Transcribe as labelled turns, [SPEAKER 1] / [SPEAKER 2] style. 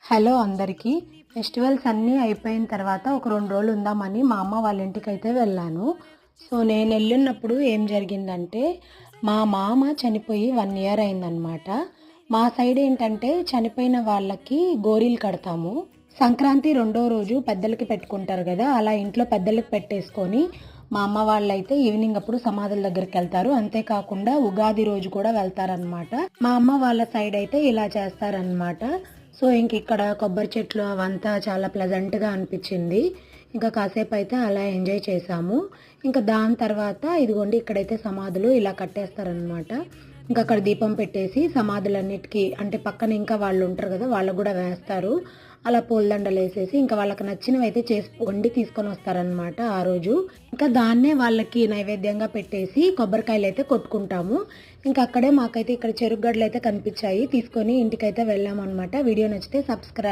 [SPEAKER 1] Hello అందరికీ. Festivals అన్నీ అయిపోయిన తర్వాత ఒక 2 రోజులు ఉందామని మా అమ్మ వాళ్ళ ఇంటికైతే వెళ్ళాను. సో, నేనెళ్ళినప్పుడు ఏం జరిగిందంటే, మా మామ చనిపోయి 1 ఇయర్ అయిందనమాట. మా సైడ్ ఏంటంటే, చనిపోయిన వాళ్ళకి గోరీలు కడతాము. సంక్రాంతి రెండో రోజు పెద్దలకి పెట్టుకుంటారు గదా! అలా ఇంట్లో పెద్దలకి పెట్టేసుకొని, మా అమ్మ వాళ్ళైతే ఈవినింగ్ అప్పుడు సమాధుల దగ్గరికెళ్తారు. అంతేకాకుండా ఉగాది రోజు కూడా వెళ్తారనమాట. మా అమ్మ వాళ్ళ సైడ్ అయితే ఇలా చేస్తారనమాట. సో, ఇంకిక్కడ కొబ్బరి చెట్లు అవంతా చాలా ప్లెజెంట్‌గా అనిపిచ్చింది. ఇంకా కాసేపయితే అలా ఎంజాయ్ చేశాము. ఇంకా దాని తర్వాత ఇదిగోండి ఇక్కడైతే సమాధులు ఇలా కట్టేస్తారనమాట. ఇంకక్కడ దీపం పెట్టేసి సమాధులన్నిటికి అంటే పక్కన ఇంకా వాళ్ళుంటారు గదా! వాళ్ళకి గూడా వేస్తారు. అలా పూలదండలేసేసి ఇంకా వాళ్ళకి నచ్చినవైతే చేసి వండి తీసుకొనొస్తారనమాట ఆ రోజు. ఇంకా దాన్నే వాళ్ళకి నైవేద్యంగా పెట్టేసి కొబ్బరికాయలైతే కొట్టుకుంటాము. ఇంక అక్కడే మాకైతే ఇక్కడ చెరుకు గడలైతే కనిపిచ్చాయి. తీసుకొని ఇంటికైతే వెళ్ళామనమాట. వీడియో నచ్చితే సబ్స్క్రైబ్